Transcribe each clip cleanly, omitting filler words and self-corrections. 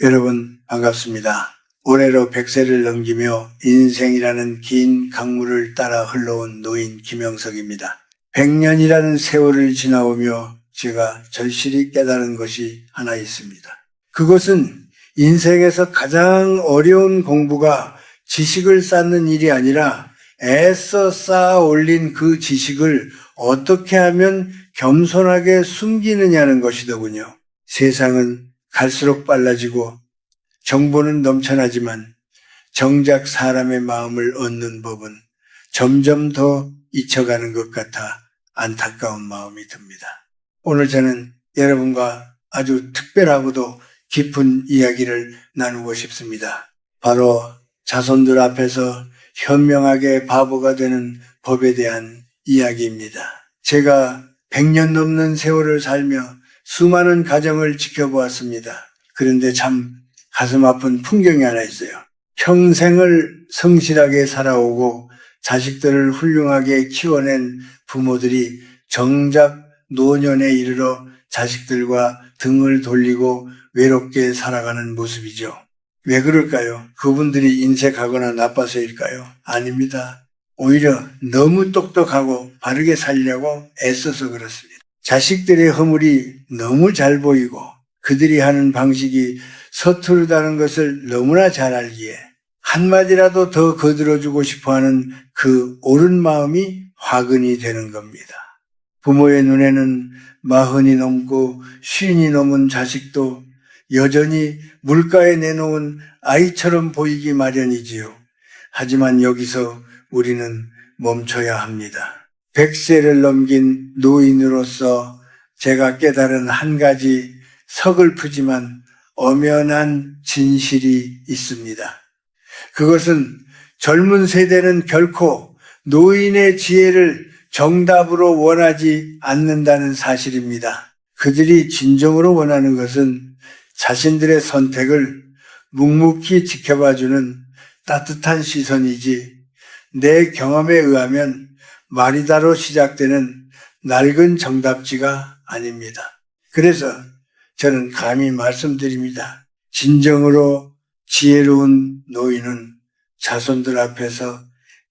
여러분 반갑습니다. 올해로 100세를 넘기며 인생이라는 긴 강물을 따라 흘러온 노인 김영석입니다. 100년이라는 세월을 지나오며 제가 절실히 깨달은 것이 하나 있습니다. 그것은 인생에서 가장 어려운 공부가 지식을 쌓는 일이 아니라 애써 쌓아 올린 그 지식을 어떻게 하면 겸손하게 숨기느냐는 것이더군요. 세상은 갈수록 빨라지고 정보는 넘쳐나지만 정작 사람의 마음을 얻는 법은 점점 더 잊혀가는 것 같아 안타까운 마음이 듭니다. 오늘 저는 여러분과 아주 특별하고도 깊은 이야기를 나누고 싶습니다. 바로 자손들 앞에서 현명하게 바보가 되는 법에 대한 이야기입니다. 제가 100년 넘는 세월을 살며 수많은 가정을 지켜보았습니다. 그런데 참 가슴 아픈 풍경이 하나 있어요. 평생을 성실하게 살아오고 자식들을 훌륭하게 키워낸 부모들이 정작 노년에 이르러 자식들과 등을 돌리고 외롭게 살아가는 모습이죠. 왜 그럴까요? 그분들이 인색하거나 나빠서일까요? 아닙니다. 오히려 너무 똑똑하고 바르게 살려고 애써서 그렇습니다. 자식들의 허물이 너무 잘 보이고 그들이 하는 방식이 서투르다는 것을 너무나 잘 알기에 한마디라도 더 거들어주고 싶어하는 그 옳은 마음이 화근이 되는 겁니다. 부모의 눈에는 40이 넘고 50이 넘은 자식도 여전히 물가에 내놓은 아이처럼 보이기 마련이지요. 하지만 여기서 우리는 멈춰야 합니다. 100세를 넘긴 노인으로서 제가 깨달은 한 가지 서글프지만 엄연한 진실이 있습니다. 그것은 젊은 세대는 결코 노인의 지혜를 정답으로 원하지 않는다는 사실입니다. 그들이 진정으로 원하는 것은 자신들의 선택을 묵묵히 지켜봐주는 따뜻한 시선이지 내 경험에 의하면 마리다로 시작되는 낡은 정답지가 아닙니다. 그래서 저는 감히 말씀드립니다. 진정으로 지혜로운 노인은 자손들 앞에서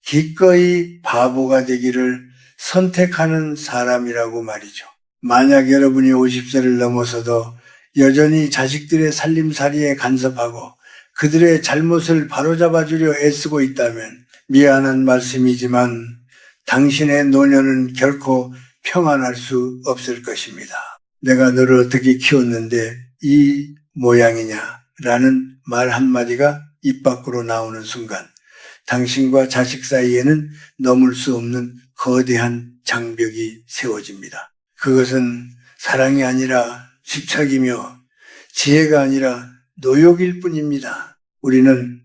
기꺼이 바보가 되기를 선택하는 사람이라고 말이죠. 만약 여러분이 50세를 넘어서도 여전히 자식들의 살림살이에 간섭하고 그들의 잘못을 바로잡아주려 애쓰고 있다면 미안한 말씀이지만 당신의 노년은 결코 평안할 수 없을 것입니다. 내가 너를 어떻게 키웠는데 이 모양이냐라는 말 한마디가 입 밖으로 나오는 순간 당신과 자식 사이에는 넘을 수 없는 거대한 장벽이 세워집니다. 그것은 사랑이 아니라 집착이며 지혜가 아니라 노욕일 뿐입니다. 우리는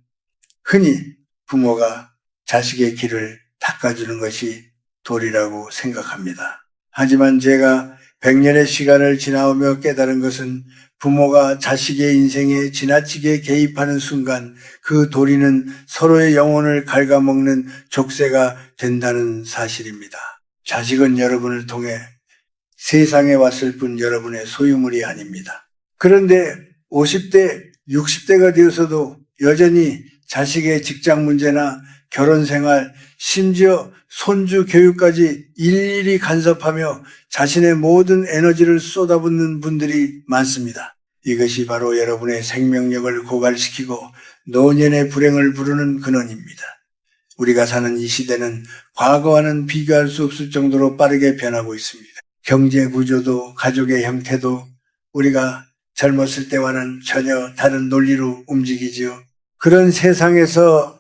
흔히 부모가 자식의 길을 닦아주는 것이 도리라고 생각합니다. 하지만 제가 100년의 시간을 지나오며 깨달은 것은 부모가 자식의 인생에 지나치게 개입하는 순간 그 도리는 서로의 영혼을 갉아먹는 족쇄가 된다는 사실입니다. 자식은 여러분을 통해 세상에 왔을 뿐 여러분의 소유물이 아닙니다. 그런데 50대, 60대가 되어서도 여전히 자식의 직장 문제나 결혼 생활, 심지어 손주 교육까지 일일이 간섭하며 자신의 모든 에너지를 쏟아붓는 분들이 많습니다. 이것이 바로 여러분의 생명력을 고갈시키고 노년의 불행을 부르는 근원입니다. 우리가 사는 이 시대는 과거와는 비교할 수 없을 정도로 빠르게 변하고 있습니다. 경제 구조도 가족의 형태도 우리가 젊었을 때와는 전혀 다른 논리로 움직이지요. 그런 세상에서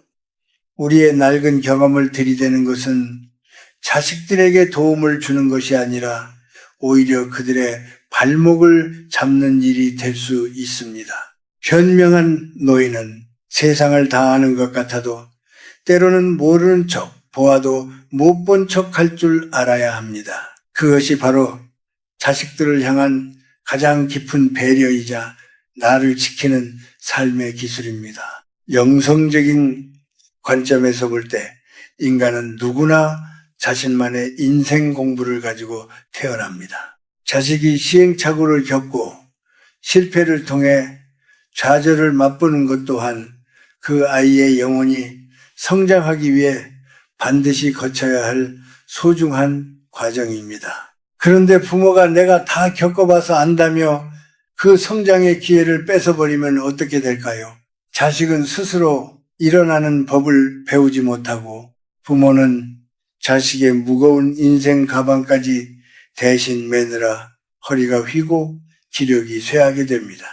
우리의 낡은 경험을 들이대는 것은 자식들에게 도움을 주는 것이 아니라 오히려 그들의 발목을 잡는 일이 될 수 있습니다. 현명한 노인은 세상을 다 아는 것 같아도 때로는 모르는 척, 보아도 못 본 척 할 줄 알아야 합니다. 그것이 바로 자식들을 향한 가장 깊은 배려이자 나를 지키는 삶의 기술입니다. 영성적인 관점에서 볼 때 인간은 누구나 자신만의 인생 공부를 가지고 태어납니다. 자식이 시행착오를 겪고 실패를 통해 좌절을 맛보는 것 또한 그 아이의 영혼이 성장하기 위해 반드시 거쳐야 할 소중한 과정입니다. 그런데 부모가 내가 다 겪어봐서 안다며 그 성장의 기회를 뺏어버리면 어떻게 될까요? 자식은 스스로 일어나는 법을 배우지 못하고 부모는 자식의 무거운 인생 가방까지 대신 매느라 허리가 휘고 기력이 쇠하게 됩니다.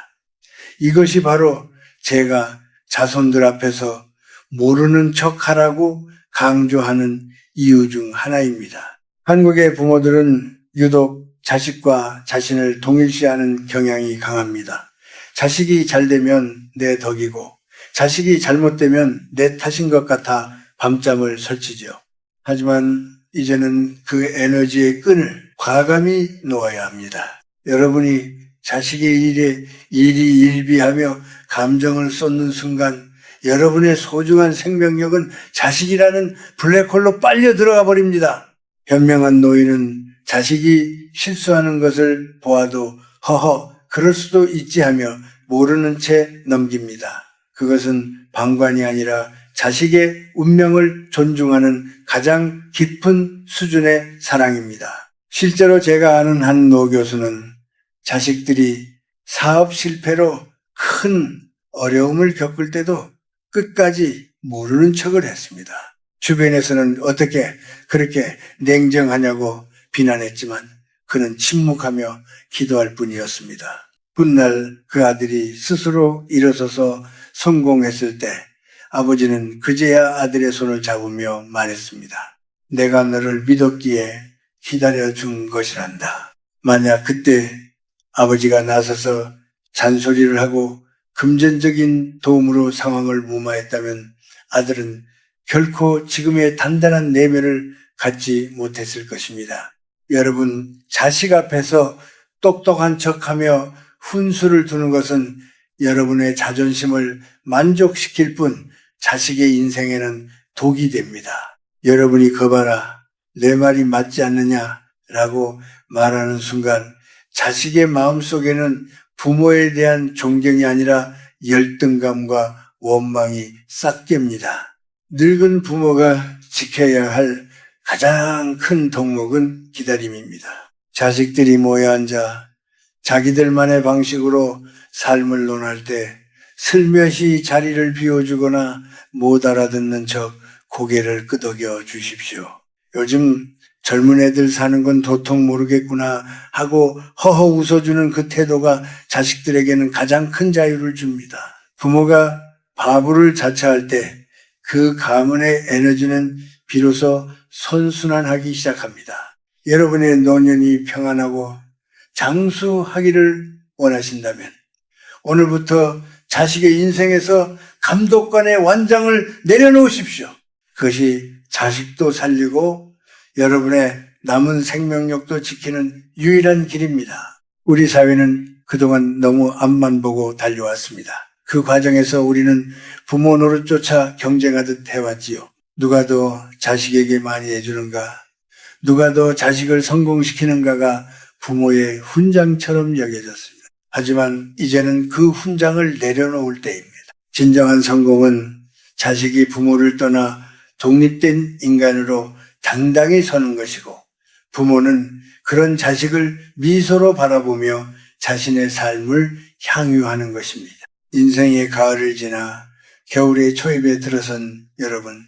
이것이 바로 제가 자손들 앞에서 모르는 척하라고 강조하는 이유 중 하나입니다. 한국의 부모들은 유독 자식과 자신을 동일시하는 경향이 강합니다. 자식이 잘 되면 내 덕이고 자식이 잘못되면 내 탓인 것 같아 밤잠을 설치죠. 하지만 이제는 그 에너지의 끈을 과감히 놓아야 합니다. 여러분이 자식의 일에 일희일비하며 감정을 쏟는 순간 여러분의 소중한 생명력은 자식이라는 블랙홀로 빨려 들어가 버립니다. 현명한 노인은 자식이 실수하는 것을 보아도 허허 그럴 수도 있지 하며 모르는 채 넘깁니다. 그것은 방관이 아니라 자식의 운명을 존중하는 가장 깊은 수준의 사랑입니다. 실제로 제가 아는 한 노교수는 자식들이 사업 실패로 큰 어려움을 겪을 때도 끝까지 모르는 척을 했습니다. 주변에서는 어떻게 그렇게 냉정하냐고 비난했지만 그는 침묵하며 기도할 뿐이었습니다. 훗날 그 아들이 스스로 일어서서 성공했을 때 아버지는 그제야 아들의 손을 잡으며 말했습니다. 내가 너를 믿었기에 기다려준 것이란다. 만약 그때 아버지가 나서서 잔소리를 하고 금전적인 도움으로 상황을 무마했다면 아들은 결코 지금의 단단한 내면을 갖지 못했을 것입니다. 여러분, 자식 앞에서 똑똑한 척하며 훈수를 두는 것은 여러분의 자존심을 만족시킬 뿐 자식의 인생에는 독이 됩니다. 여러분이 거봐라, 내 말이 맞지 않느냐라고 말하는 순간 자식의 마음속에는 부모에 대한 존경이 아니라 열등감과 원망이 싹 깹니다. 늙은 부모가 지켜야 할 가장 큰 덕목은 기다림입니다. 자식들이 모여 앉아 자기들만의 방식으로 삶을 논할 때 슬며시 자리를 비워주거나 못 알아듣는 척 고개를 끄덕여 주십시오. 요즘 젊은 애들 사는 건 도통 모르겠구나 하고 허허 웃어주는 그 태도가 자식들에게는 가장 큰 자유를 줍니다. 부모가 바보를 자처할 때 그 가문의 에너지는 비로소 선순환하기 시작합니다. 여러분의 노년이 평안하고 장수하기를 원하신다면 오늘부터 자식의 인생에서 감독관의 완장을 내려놓으십시오. 그것이 자식도 살리고 여러분의 남은 생명력도 지키는 유일한 길입니다. 우리 사회는 그동안 너무 앞만 보고 달려왔습니다. 그 과정에서 우리는 부모 노릇조차 경쟁하듯 해왔지요. 누가 더 자식에게 많이 해주는가, 누가 더 자식을 성공시키는가가 부모의 훈장처럼 여겨졌습니다. 하지만 이제는 그 훈장을 내려놓을 때입니다. 진정한 성공은 자식이 부모를 떠나 독립된 인간으로 당당히 서는 것이고 부모는 그런 자식을 미소로 바라보며 자신의 삶을 향유하는 것입니다. 인생의 가을을 지나 겨울의 초입에 들어선 여러분,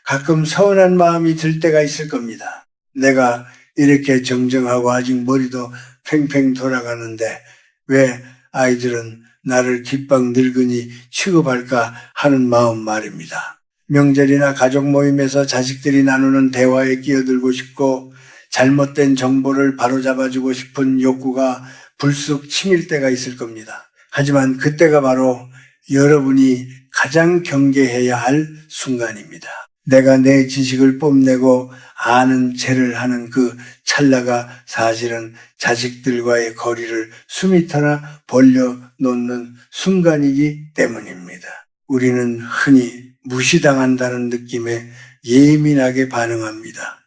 가끔 서운한 마음이 들 때가 있을 겁니다. 내가 이렇게 정정하고 아직 머리도 팽팽 돌아가는데 왜 아이들은 나를 깃방 늙은이 취급할까 하는 마음 말입니다. 명절이나 가족 모임에서 자식들이 나누는 대화에 끼어들고 싶고 잘못된 정보를 바로잡아주고 싶은 욕구가 불쑥 치밀 때가 있을 겁니다. 하지만 그때가 바로 여러분이 가장 경계해야 할 순간입니다. 내가 내 지식을 뽐내고 아는 체를 하는 그 찰나가 사실은 자식들과의 거리를 수미터나 벌려놓는 순간이기 때문입니다. 우리는 흔히 무시당한다는 느낌에 예민하게 반응합니다.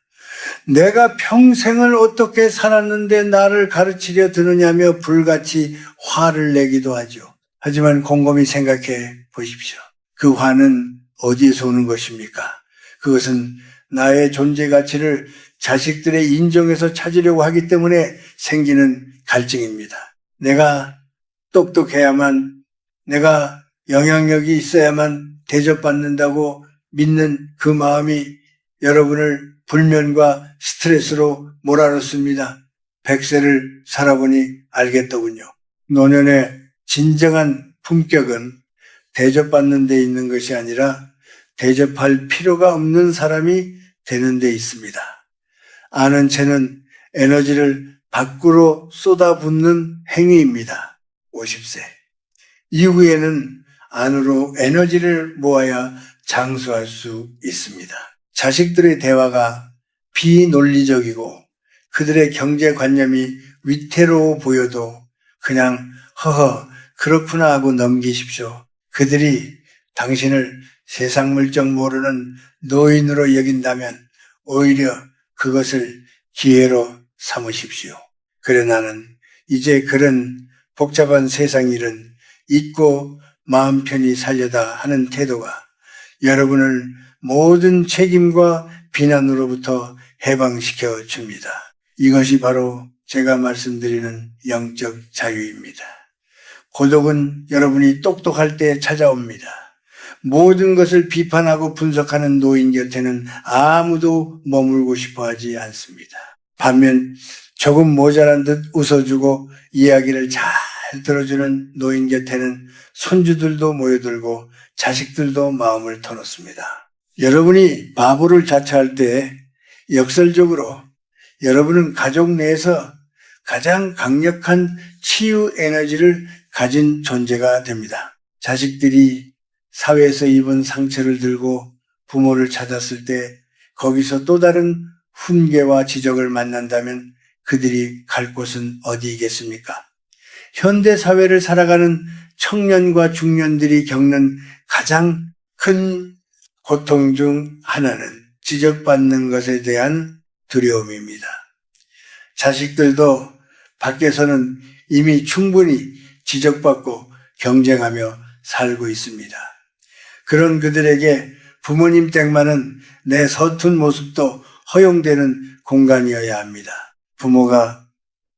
내가 평생을 어떻게 살았는데 나를 가르치려 드느냐며 불같이 화를 내기도 하죠. 하지만 곰곰이 생각해 보십시오. 그 화는 어디에서 오는 것입니까? 그것은 나의 존재 가치를 자식들의 인정에서 찾으려고 하기 때문에 생기는 갈증입니다. 내가 똑똑해야만, 내가 영향력이 있어야만 대접받는다고 믿는 그 마음이 여러분을 불면과 스트레스로 몰아넣습니다. 100세를 살아보니 알겠더군요. 노년의 진정한 품격은 대접받는 데 있는 것이 아니라 대접할 필요가 없는 사람이 되는 데 있습니다. 아는 채는 에너지를 밖으로 쏟아붓는 행위입니다. 50세. 이후에는 안으로 에너지를 모아야 장수할 수 있습니다. 자식들의 대화가 비논리적이고 그들의 경제관념이 위태로워 보여도 그냥 허허 그렇구나 하고 넘기십시오. 그들이 당신을 세상 물정 모르는 노인으로 여긴다면 오히려 그것을 기회로 삼으십시오. 그래 나는 이제 그런 복잡한 세상 일은 잊고 마음 편히 살려다 하는 태도가 여러분을 모든 책임과 비난으로부터 해방시켜 줍니다. 이것이 바로 제가 말씀드리는 영적 자유입니다. 고독은 여러분이 똑똑할 때 찾아옵니다. 모든 것을 비판하고 분석하는 노인 곁에는 아무도 머물고 싶어 하지 않습니다. 반면 조금 모자란 듯 웃어주고 이야기를 잘 들어주는 노인 곁에는 손주들도 모여들고 자식들도 마음을 터놓습니다. 여러분이 바보를 자처할 때 역설적으로 여러분은 가족 내에서 가장 강력한 치유 에너지를 가진 존재가 됩니다. 자식들이 사회에서 입은 상처를 들고 부모를 찾았을 때 거기서 또 다른 훈계와 지적을 만난다면 그들이 갈 곳은 어디이겠습니까? 현대 사회를 살아가는 청년과 중년들이 겪는 가장 큰 고통 중 하나는 지적받는 것에 대한 두려움입니다. 자식들도 밖에서는 이미 충분히 지적받고 경쟁하며 살고 있습니다. 그런 그들에게 부모님 댁만은 내 서툰 모습도 허용되는 공간이어야 합니다. 부모가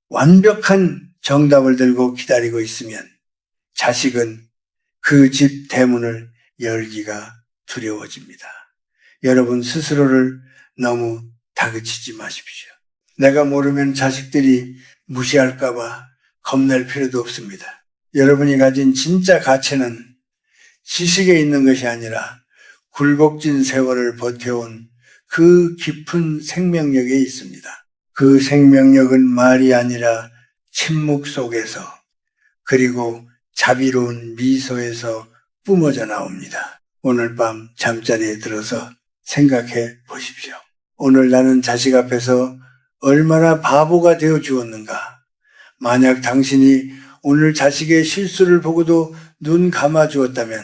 완벽한 정답을 들고 기다리고 있으면 자식은 그 집 대문을 열기가 두려워집니다. 여러분 스스로를 너무 다그치지 마십시오. 내가 모르면 자식들이 무시할까봐 겁낼 필요도 없습니다. 여러분이 가진 진짜 가치는 지식에 있는 것이 아니라 굴곡진 세월을 버텨온 그 깊은 생명력에 있습니다. 그 생명력은 말이 아니라 침묵 속에서 그리고 자비로운 미소에서 뿜어져 나옵니다. 오늘 밤 잠자리에 들어서 생각해 보십시오. 오늘 나는 자식 앞에서 얼마나 바보가 되어 주었는가. 만약 당신이 오늘 자식의 실수를 보고도 눈 감아 주었다면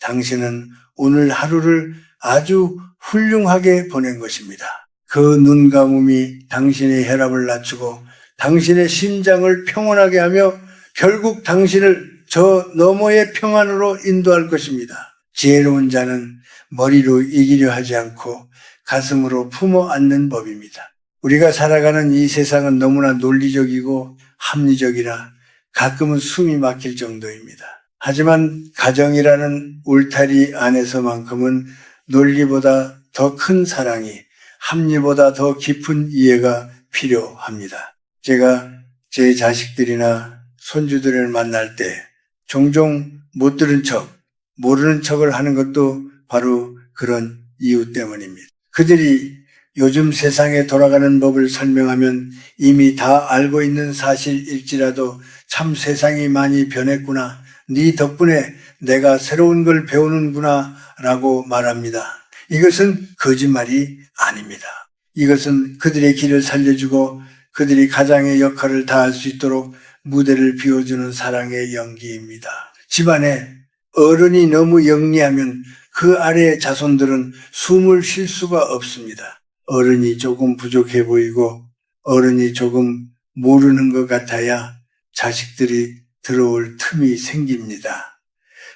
당신은 오늘 하루를 아주 훌륭하게 보낸 것입니다. 그 눈 감음이 당신의 혈압을 낮추고 당신의 심장을 평온하게 하며 결국 당신을 저 너머의 평안으로 인도할 것입니다. 지혜로운 자는 머리로 이기려 하지 않고 가슴으로 품어 안는 법입니다. 우리가 살아가는 이 세상은 너무나 논리적이고 합리적이라 가끔은 숨이 막힐 정도입니다. 하지만 가정이라는 울타리 안에서만큼은 논리보다 더 큰 사랑이, 합리보다 더 깊은 이해가 필요합니다. 제가 제 자식들이나 손주들을 만날 때 종종 못 들은 척, 모르는 척을 하는 것도 바로 그런 이유 때문입니다. 그들이 요즘 세상에 돌아가는 법을 설명하면 이미 다 알고 있는 사실일지라도 참 세상이 많이 변했구나. 네 덕분에 내가 새로운 걸 배우는구나 라고 말합니다. 이것은 거짓말이 아닙니다. 이것은 그들의 길을 살려주고 그들이 가장의 역할을 다할 수 있도록 무대를 비워주는 사랑의 연기입니다. 집안에 어른이 너무 영리하면 그 아래의 자손들은 숨을 쉴 수가 없습니다. 어른이 조금 부족해 보이고 어른이 조금 모르는 것 같아야 자식들이 들어올 틈이 생깁니다.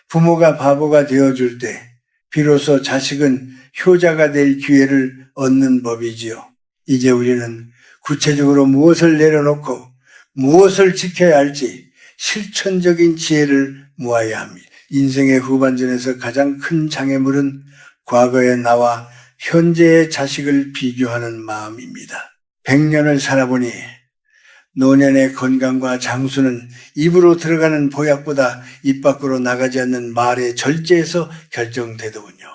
부모가 바보가 되어줄 때 비로소 자식은 효자가 될 기회를 얻는 법이지요. 이제 우리는 구체적으로 무엇을 내려놓고 무엇을 지켜야 할지 실천적인 지혜를 모아야 합니다. 인생의 후반전에서 가장 큰 장애물은 과거의 나와 현재의 자식을 비교하는 마음입니다. 100년을 살아보니 노년의 건강과 장수는 입으로 들어가는 보약보다 입 밖으로 나가지 않는 말의 절제에서 결정되더군요.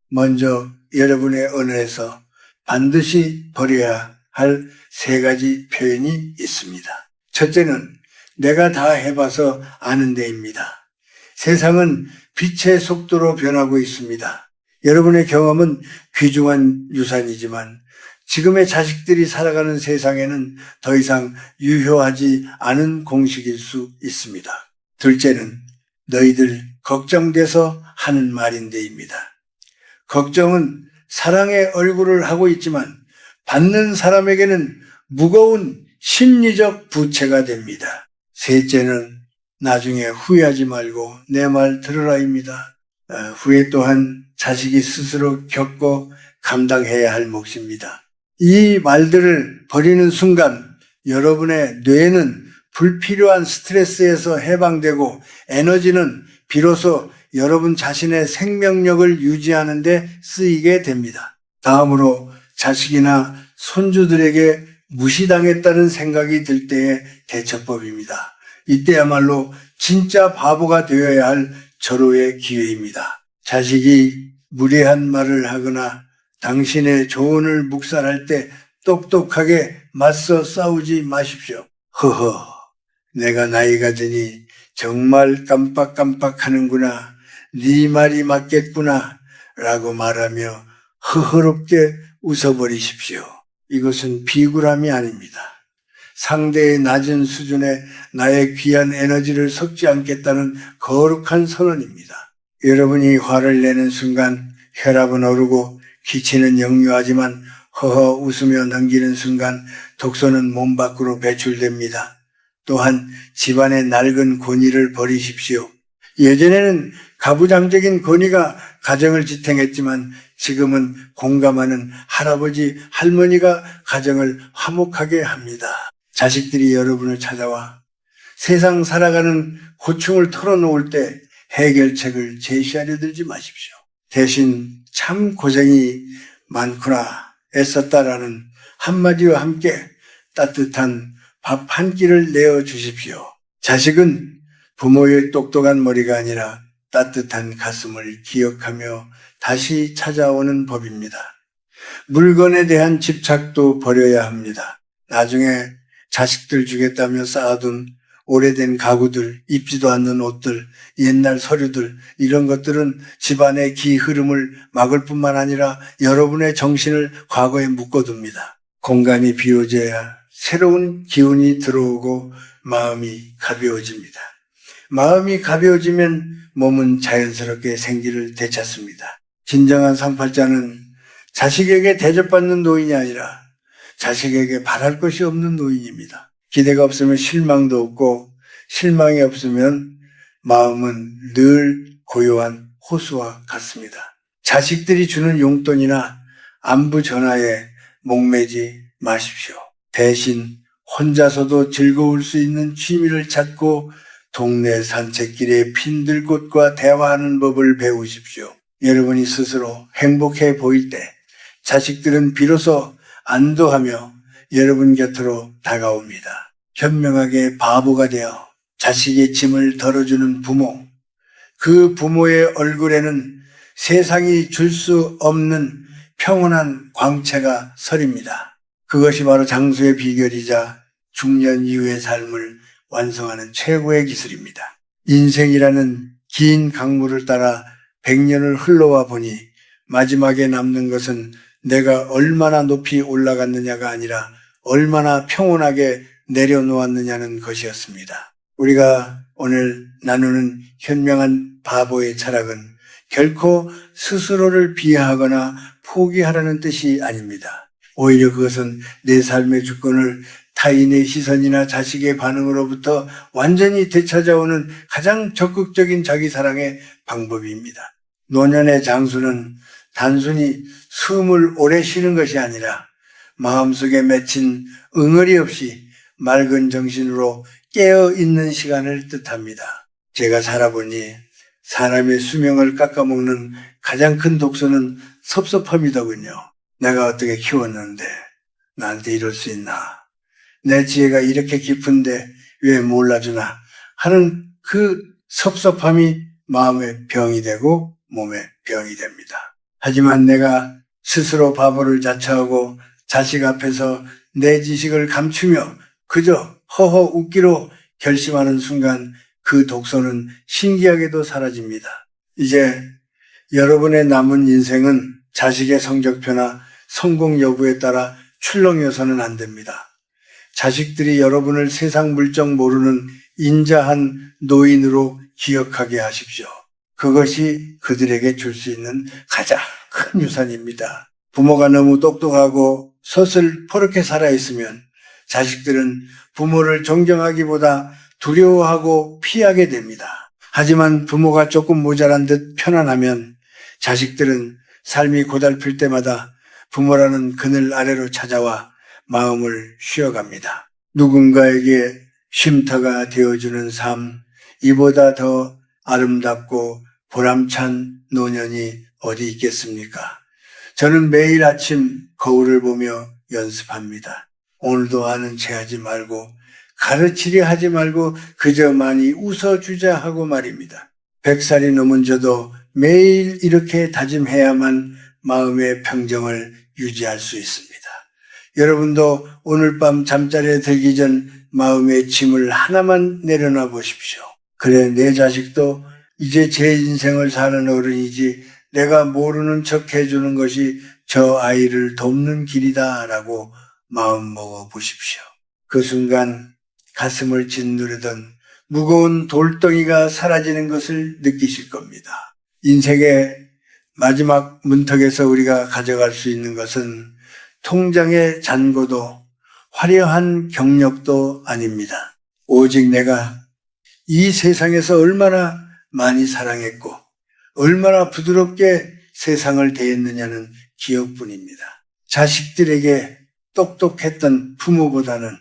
먼저 여러분의 언어에서 반드시 버려야 할 3가지 표현이 있습니다. 첫째는 내가 다 해봐서 아는 데입니다. 세상은 빛의 속도로 변하고 있습니다. 여러분의 경험은 귀중한 유산이지만 지금의 자식들이 살아가는 세상에는 더 이상 유효하지 않은 공식일 수 있습니다. 둘째는 너희들 걱정돼서 하는 말인데입니다. 걱정은 사랑의 얼굴을 하고 있지만 받는 사람에게는 무거운 심리적 부채가 됩니다. 셋째는 나중에 후회하지 말고 내 말 들으라입니다. 후회 또한 자식이 스스로 겪고 감당해야 할 몫입니다. 이 말들을 버리는 순간 여러분의 뇌는 불필요한 스트레스에서 해방되고 에너지는 비로소 여러분 자신의 생명력을 유지하는 데 쓰이게 됩니다. 다음으로 자식이나 손주들에게 무시당했다는 생각이 들 때의 대처법입니다. 이때야말로 진짜 바보가 되어야 할 절호의 기회입니다. 자식이 무례한 말을 하거나 당신의 조언을 묵살할 때 똑똑하게 맞서 싸우지 마십시오. 허허, 내가 나이가 드니 정말 깜빡깜빡하는구나. 네 말이 맞겠구나 라고 말하며 허허롭게 웃어버리십시오. 이것은 비굴함이 아닙니다. 상대의 낮은 수준에 나의 귀한 에너지를 섞지 않겠다는 거룩한 선언입니다. 여러분이 화를 내는 순간 혈압은 오르고 기치는 역류하지만 허허 웃으며 넘기는 순간 독소는 몸 밖으로 배출됩니다. 또한 집안의 낡은 권위를 버리십시오. 예전에는 가부장적인 권위가 가정을 지탱했지만 지금은 공감하는 할아버지, 할머니가 가정을 화목하게 합니다. 자식들이 여러분을 찾아와 세상 살아가는 고충을 털어놓을 때 해결책을 제시하려 들지 마십시오. 대신 참 고생이 많구나, 애썼다라는 한마디와 함께 따뜻한 밥 한 끼를 내어주십시오. 자식은 부모의 똑똑한 머리가 아니라 따뜻한 가슴을 기억하며 다시 찾아오는 법입니다. 물건에 대한 집착도 버려야 합니다. 나중에 자식들 주겠다며 쌓아둔 오래된 가구들, 입지도 않는 옷들, 옛날 서류들, 이런 것들은 집안의 기 흐름을 막을 뿐만 아니라 여러분의 정신을 과거에 묶어둡니다. 공간이 비워져야 새로운 기운이 들어오고 마음이 가벼워집니다. 마음이 가벼워지면 몸은 자연스럽게 생기를 되찾습니다. 진정한 상팔자는 자식에게 대접받는 노인이 아니라 자식에게 바랄 것이 없는 노인입니다. 기대가 없으면 실망도 없고 실망이 없으면 마음은 늘 고요한 호수와 같습니다. 자식들이 주는 용돈이나 안부 전화에 목매지 마십시오. 대신 혼자서도 즐거울 수 있는 취미를 찾고 동네 산책길에 핀들꽃과 대화하는 법을 배우십시오. 여러분이 스스로 행복해 보일 때 자식들은 비로소 안도하며 여러분 곁으로 다가옵니다. 현명하게 바보가 되어 자식의 짐을 덜어주는 부모, 그 부모의 얼굴에는 세상이 줄 수 없는 평온한 광채가 서립니다. 그것이 바로 장수의 비결이자 중년 이후의 삶을 완성하는 최고의 기술입니다. 인생이라는 긴 강물을 따라 100년을 흘러와 보니 마지막에 남는 것은 내가 얼마나 높이 올라갔느냐가 아니라 얼마나 평온하게 내려놓았느냐는 것이었습니다. 우리가 오늘 나누는 현명한 바보의 철학은 결코 스스로를 비하하거나 포기하라는 뜻이 아닙니다. 오히려 그것은 내 삶의 주권을 타인의 시선이나 자식의 반응으로부터 완전히 되찾아오는 가장 적극적인 자기 사랑의 방법입니다. 노년의 장수는 단순히 숨을 오래 쉬는 것이 아니라 마음속에 맺힌 응어리 없이 맑은 정신으로 깨어있는 시간을 뜻합니다. 제가 살아보니 사람의 수명을 깎아먹는 가장 큰 독소는 섭섭함이더군요. 내가 어떻게 키웠는데 나한테 이럴 수 있나? 내 지혜가 이렇게 깊은데 왜 몰라주나? 하는 그 섭섭함이 마음의 병이 되고 몸의 병이 됩니다. 하지만 내가 스스로 바보를 자처하고 자식 앞에서 내 지식을 감추며 그저 허허 웃기로 결심하는 순간 그 독소는 신기하게도 사라집니다. 이제 여러분의 남은 인생은 자식의 성적표나 성공 여부에 따라 출렁여서는 안 됩니다. 자식들이 여러분을 세상 물정 모르는 인자한 노인으로 기억하게 하십시오. 그것이 그들에게 줄 수 있는 가장 큰 유산입니다. 부모가 너무 똑똑하고 서슬퍼렇게 살아있으면 자식들은 부모를 존경하기보다 두려워하고 피하게 됩니다. 하지만 부모가 조금 모자란 듯 편안하면 자식들은 삶이 고달플 때마다 부모라는 그늘 아래로 찾아와 마음을 쉬어갑니다. 누군가에게 쉼터가 되어주는 삶, 이보다 더 아름답고 보람찬 노년이 어디 있겠습니까? 저는 매일 아침 거울을 보며 연습합니다. 오늘도 아는 체 하지 말고 가르치려 하지 말고 그저 많이 웃어주자 하고 말입니다. 100살이 넘은 저도 매일 이렇게 다짐해야만 마음의 평정을 유지할 수 있습니다. 여러분도 오늘 밤 잠자리에 들기 전 마음의 짐을 하나만 내려놔 보십시오. 그래, 내 자식도 이제 제 인생을 사는 어른이지 내가 모르는 척 해주는 것이 저 아이를 돕는 길이다라고 마음먹어 보십시오. 그 순간 가슴을 짓누르던 무거운 돌덩이가 사라지는 것을 느끼실 겁니다. 인생의 마지막 문턱에서 우리가 가져갈 수 있는 것은 통장의 잔고도 화려한 경력도 아닙니다. 오직 내가 이 세상에서 얼마나 많이 사랑했고 얼마나 부드럽게 세상을 대했느냐는 기억뿐입니다. 자식들에게 똑똑했던 부모보다는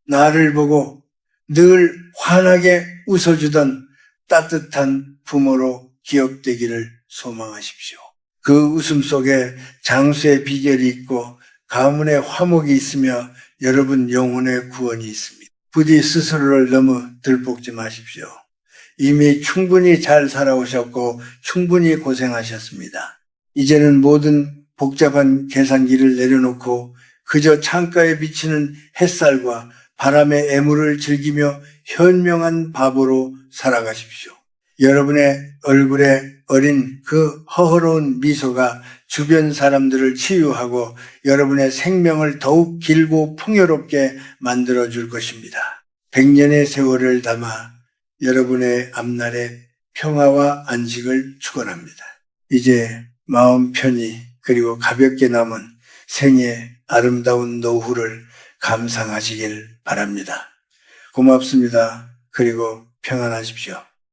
나를 보고 늘 환하게 웃어주던 따뜻한 부모로 기억되기를 소망하십시오. 그 웃음 속에 장수의 비결이 있고 가문의 화목이 있으며 여러분 영혼의 구원이 있습니다. 부디 스스로를 너무 들볶지 마십시오. 이미 충분히 잘 살아오셨고 충분히 고생하셨습니다. 이제는 모든 복잡한 계산기를 내려놓고 그저 창가에 비치는 햇살과 바람의 애물을 즐기며 현명한 바보로 살아가십시오. 여러분의 얼굴에 어린 그 허허로운 미소가 주변 사람들을 치유하고 여러분의 생명을 더욱 길고 풍요롭게 만들어줄 것입니다. 100년의 세월을 담아 여러분의 앞날에 평화와 안식을 축원합니다. 이제 마음 편히 그리고 가볍게 남은 생의 아름다운 노후를 감상하시길 바랍니다. 고맙습니다. 그리고 평안하십시오.